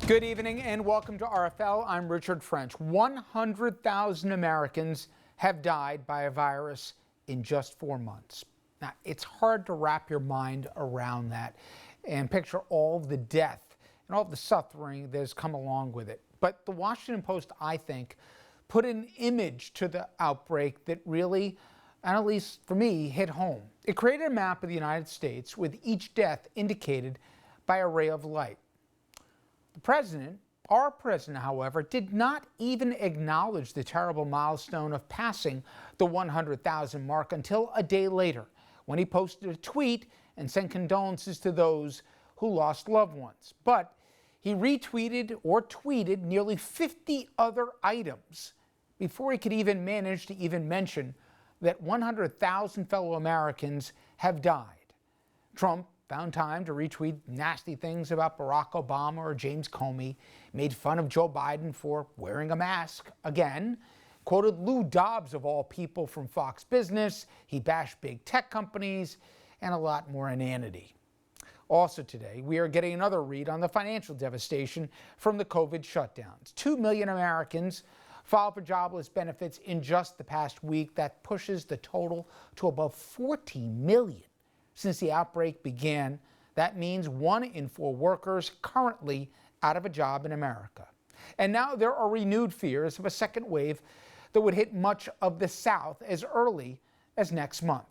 Good evening and welcome to RFL. I'm Richard French. 100,000 Americans have died by a virus in just 4 months. Now, it's hard to wrap your mind around that and picture all of the death and all of the suffering that has come along with it. But the Washington Post, I think, put an image to the outbreak that really, and at least for me, hit home. It created a map of the United States with each death indicated by a ray of light. The president, our president, however, did not even acknowledge the terrible milestone of passing the 100,000 mark until a day later, when he posted a tweet and sent condolences to those who lost loved ones. But he retweeted or tweeted nearly 50 other items before he could even manage to even mention that 100,000 fellow Americans have died. Trump found time to retweet nasty things about Barack Obama or James Comey, made fun of Joe Biden for wearing a mask again, quoted Lou Dobbs of all people from Fox Business, he bashed big tech companies, and a lot more inanity. Also today, we are getting another read on the financial devastation from the COVID shutdowns. 2 million Americans filed for jobless benefits in just the past week. That pushes the total to above 14 million. Since the outbreak began. That means 1 in 4 workers currently out of a job in America. And now there are renewed fears of a second wave that would hit much of the South as early as next month.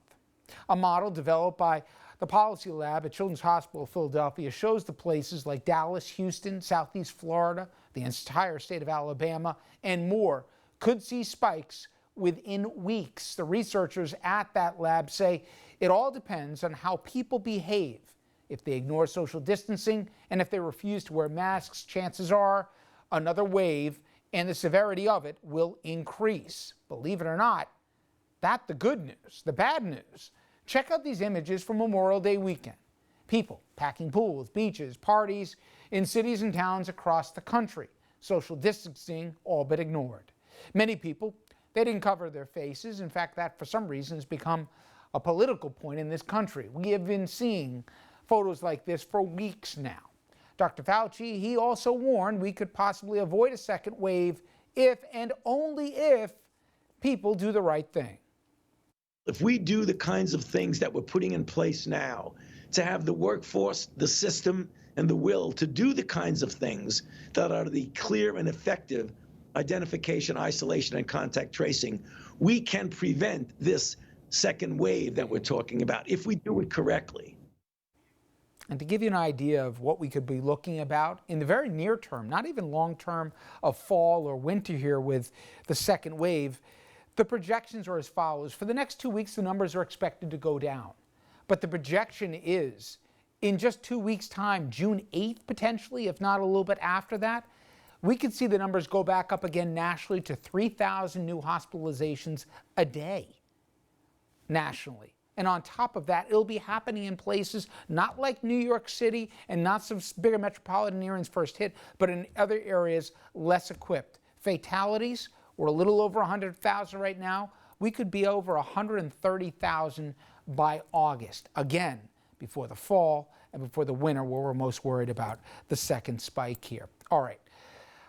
A model developed by the Policy Lab at Children's Hospital of Philadelphia shows the places like Dallas, Houston, Southeast Florida, the entire state of Alabama, and more could see spikes within weeks. The researchers at that lab say it all depends on how people behave. If they ignore social distancing and if they refuse to wear masks, chances are another wave and the severity of it will increase. Believe it or not, that's the good news. The bad news, check out these images from Memorial Day weekend. People packing pools, beaches, parties in cities and towns across the country. Social distancing all but ignored. Many people, they didn't cover their faces. In fact, that for some reason has become a political point in this country. We have been seeing photos like this for weeks now. Dr. Fauci, he also warned we could possibly avoid a second wave if and only if people do the right thing. If we do the kinds of things that we're putting in place now, to have the workforce, the system, and the will to do the kinds of things that are the clear and effective identification, isolation, and contact tracing, we can prevent this second wave that we're talking about if we do it correctly. And to give you an idea of what we could be looking about in the very near term, not even long term of fall or winter here with the second wave, the projections are as follows. For the next 2 weeks, the numbers are expected to go down. But the projection is in just 2 weeks' time, June 8th potentially, if not a little bit after that, we could see the numbers go back up again nationally to 3,000 new hospitalizations a day nationally. And on top of that, it'll be happening in places not like New York City and not some bigger metropolitan areas first hit, but in other areas less equipped. Fatalities, we're a little over 100,000 right now. We could be over 130,000 by August. Again, before the fall and before the winter, where we're most worried about the second spike here. All right.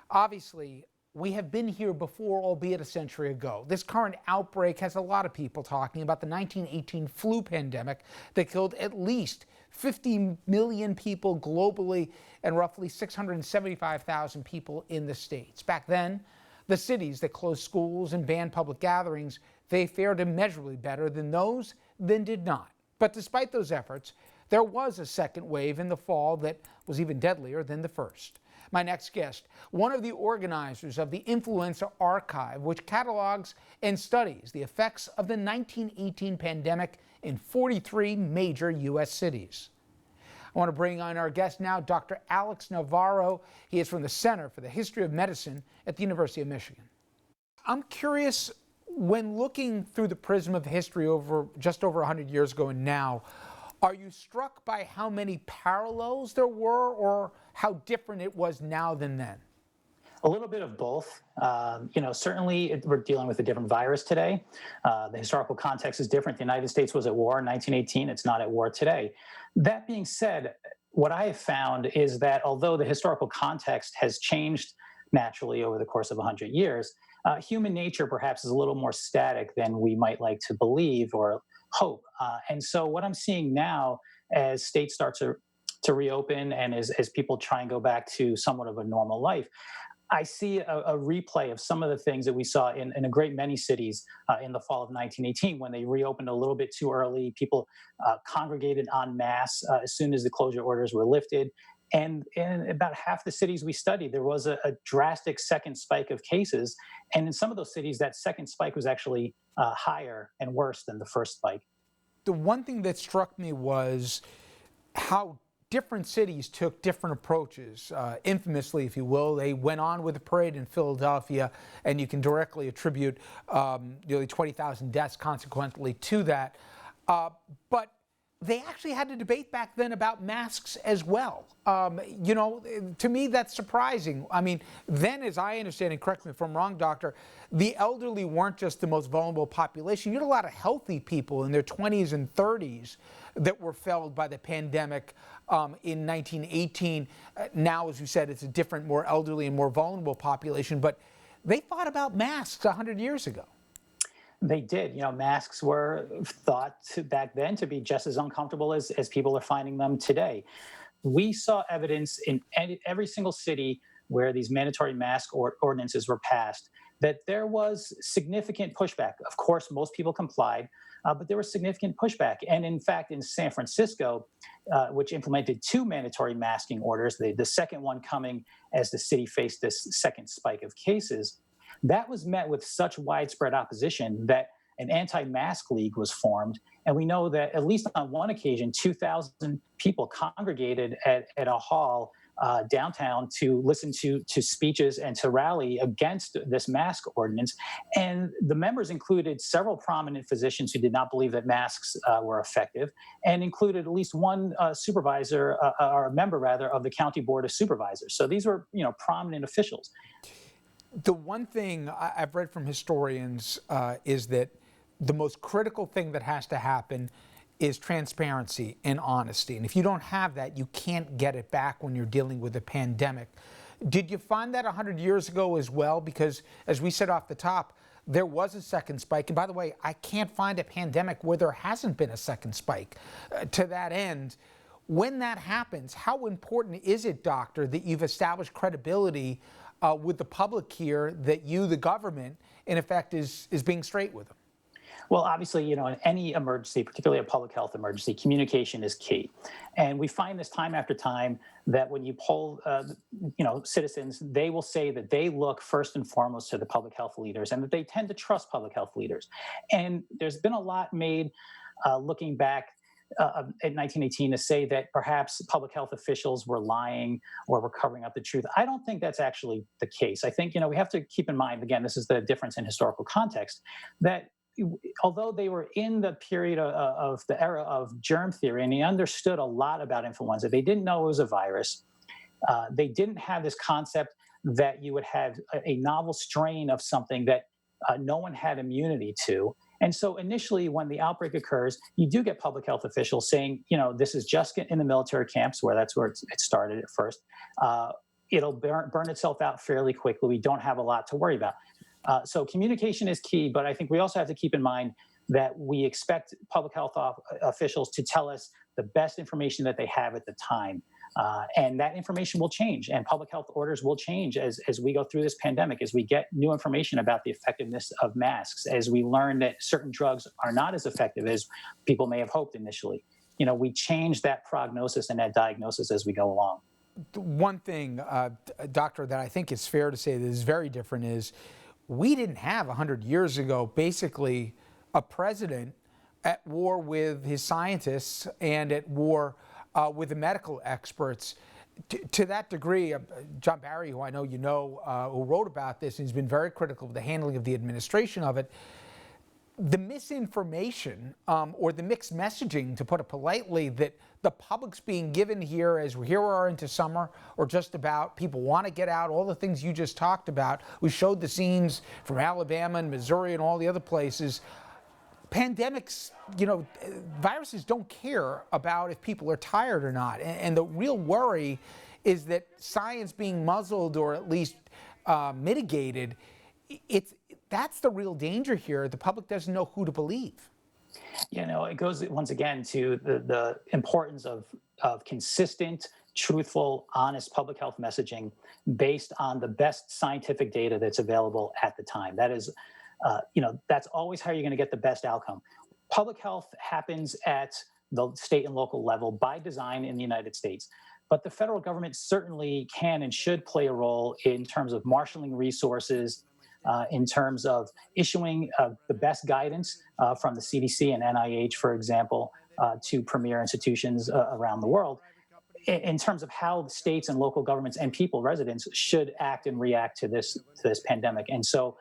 Obviously, we have been here before, albeit a century ago. This current outbreak has a lot of people talking about the 1918 flu pandemic that killed at least 50 million people globally and roughly 675,000 people in the States. Back then, the cities that closed schools and banned public gatherings, they fared immeasurably better than those that did not. But despite those efforts, there was a second wave in the fall that was even deadlier than the first. My next guest, one of the organizers of the Influenza Archive, which catalogs and studies the effects of the 1918 pandemic in 43 major U.S. cities. I want to bring on our guest now, Dr. Alex Navarro. He is from the Center for the History of Medicine at the University of Michigan. I'm curious, when looking through the prism of history over just over 100 years ago and now, are you struck by how many parallels there were or how different it was now than then? A little bit of both. Certainly we're dealing with a different virus today. The historical context is different. The United States was at war in 1918. It's not at war today. That being said, what I have found is that although the historical context has changed naturally over the course of 100 years, human nature perhaps is a little more static than we might like to believe or hope. And so what I'm seeing now as states start to reopen and as people try and go back to somewhat of a normal life, I see a replay of some of the things that we saw in a great many cities in the fall of 1918 when they reopened a little bit too early. People congregated en masse as soon as the closure orders were lifted. And in about half the cities we studied, there was a drastic second spike of cases. And in some of those cities, that second spike was actually higher and worse than the first spike. The one thing that struck me was how different cities took different approaches. Infamously, if you will, they went on with the parade in Philadelphia, and you can directly attribute nearly 20,000 deaths consequently to that. But they actually had a debate back then about masks as well. You know, to me, that's surprising. I mean, then, as I understand it, correct me if I'm wrong, Doctor, the elderly weren't just the most vulnerable population. You had a lot of healthy people in their 20s and 30s that were felled by the pandemic in 1918. Now, as you said, it's a different, more elderly and more vulnerable population, but they thought about masks 100 years ago. They did. You know, masks were thought back then to be just as uncomfortable as people are finding them today. We saw evidence in every single city where these mandatory mask ordinances were passed that there was significant pushback. Of course, most people complied, but there was significant pushback. And in fact, in San Francisco, which implemented 2 mandatory masking orders, the second one coming as the city faced this second spike of cases, that was met with such widespread opposition that an anti-mask league was formed. And we know that at least on one occasion, 2,000 people congregated at a hall downtown to listen to speeches and to rally against this mask ordinance. And the members included several prominent physicians who did not believe that masks were effective, and included at least one supervisor, or a member rather, of the County Board of Supervisors. So these were, you know, prominent officials. The one thing I've read from historians is that the most critical thing that has to happen is transparency and honesty. And if you don't have that, you can't get it back when you're dealing with a pandemic. Did you find that 100 years ago as well? Because as we said off the top, there was a second spike. And by the way, I can't find a pandemic where there hasn't been a second spike. To that end, when that happens, how important is it, Doctor, that you've established credibility with the public here, that you, the government, in effect, is being straight with them? Well, obviously, you know, in any emergency, particularly a public health emergency, communication is key. And we find this time after time that when you poll, you know, citizens, they will say that they look first and foremost to the public health leaders and that they tend to trust public health leaders. And there's been a lot made looking back in 1918 to say that perhaps public health officials were lying or were covering up the truth. I don't think that's actually the case. I think, you know, we have to keep in mind, again, this is the difference in historical context, that although they were in the period of the era of germ theory and they understood a lot about influenza, they didn't know it was a virus. They didn't have this concept that you would have a novel strain of something that no one had immunity to. And so initially, when the outbreak occurs, you do get public health officials saying, you know, this is just in the military camps, where that's where it started at first. It'll burn itself out fairly quickly. We don't have a lot to worry about. So communication is key, but I think we also have to keep in mind that we expect public health officials to tell us the best information that they have at the time. And that information will change, and public health orders will change as we go through this pandemic, as we get new information about the effectiveness of masks, as we learn that certain drugs are not as effective as people may have hoped initially. You know, we change that prognosis and that diagnosis as we go along. One thing, Doctor, that I think is fair to say that is very different is we didn't have 100 years ago basically a president at war with his scientists and at war with the medical experts. To that degree, John Barry, who I know you know, who wrote about this and has been very critical of the handling of the administration of it, the misinformation or the mixed messaging, to put it politely, that the public's being given here as we are into summer, or just about, people want to get out, all the things you just talked about. We showed the scenes from Alabama and Missouri and all the other places. pandemics, viruses don't care about if people are tired or not. And the real worry is that science being muzzled or at least mitigated, that's the real danger here. The public doesn't know who to believe. It goes once again to the importance of consistent, truthful, honest public health messaging based on the best scientific data that's available at the time. That is, that's always how you're going to get the best outcome. Public health happens at the state and local level by design in the United States. But the federal government certainly can and should play a role in terms of marshaling resources, in terms of issuing the best guidance from the CDC and NIH, for example, to premier institutions around the world, in terms of how the states and local governments and people, residents, should act and react to this pandemic. And so,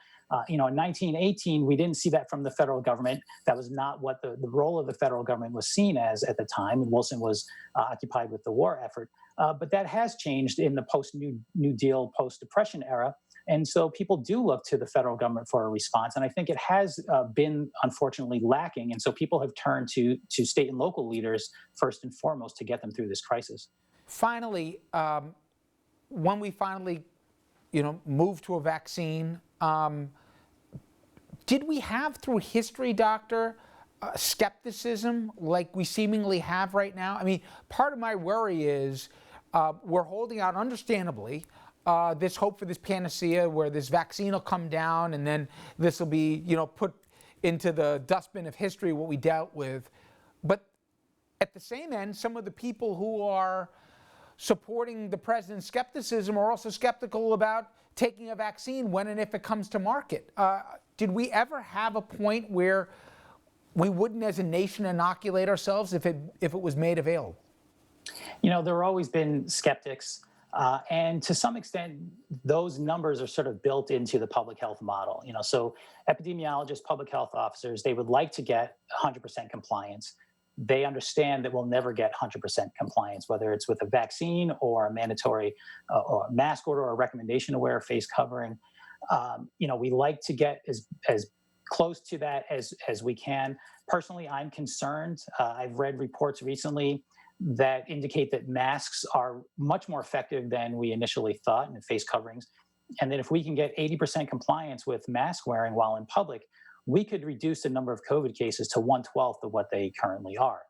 in 1918, we didn't see that from the federal government. That was not what the role of the federal government was seen as at the time. And Wilson was occupied with the war effort. But that has changed in the post-New Deal, post-Depression era. And so people do look to the federal government for a response. And I think it has been, unfortunately, lacking. And so people have turned to state and local leaders, first and foremost, to get them through this crisis. Finally, when we finally, move to a vaccine, did we have through history, Doctor, skepticism like we seemingly have right now? I mean, part of my worry is we're holding out, understandably, this hope for this panacea where this vaccine will come down and then this will be, put into the dustbin of history, what we dealt with. But at the same end, some of the people who are supporting the president's skepticism are also skeptical about taking a vaccine when and if it comes to market. Did we ever have a point where we wouldn't, as a nation, inoculate ourselves if it was made available? There have always been skeptics, and to some extent, those numbers are sort of built into the public health model. So epidemiologists, public health officers, they would like to get 100% compliance. They understand that we'll never get 100% compliance, whether it's with a vaccine or a mandatory or a mask order or a recommendation to wear a face covering. We like to get as close to that as we can. Personally, I'm concerned. I've read reports recently that indicate that masks are much more effective than we initially thought, and face coverings, and that if we can get 80% compliance with mask wearing while in public, we could reduce the number of COVID cases to 1/12 of what they currently are.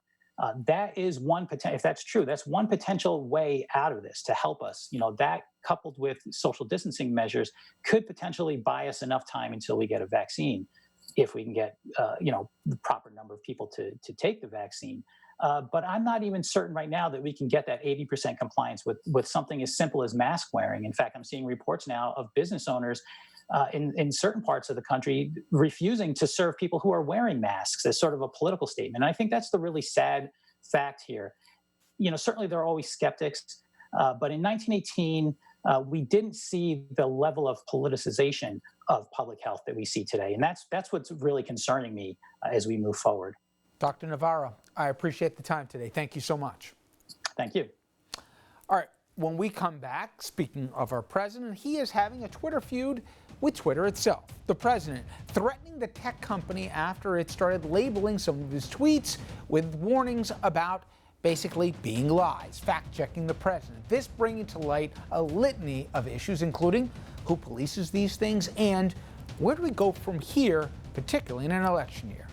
That is one potential. If that's true, that's one potential way out of this to help us. That coupled with social distancing measures could potentially buy us enough time until we get a vaccine, if we can get the proper number of people to take the vaccine. But I'm not even certain right now that we can get that 80% compliance with something as simple as mask wearing. In fact, I'm seeing reports now of business owners in certain parts of the country refusing to serve people who are wearing masks as sort of a political statement. And I think that's the really sad fact here. Certainly there are always skeptics, but in 1918, we didn't see the level of politicization of public health that we see today. And that's what's really concerning me as we move forward. Dr. Navarro, I appreciate the time today. Thank you so much. Thank you. All right, when we come back, speaking of our president, he is having a Twitter feud with Twitter itself. The president threatening the tech company after it started labeling some of his tweets with warnings about basically being lies, fact-checking the president. This bringing to light a litany of issues, including who polices these things and where do we go from here, particularly in an election year.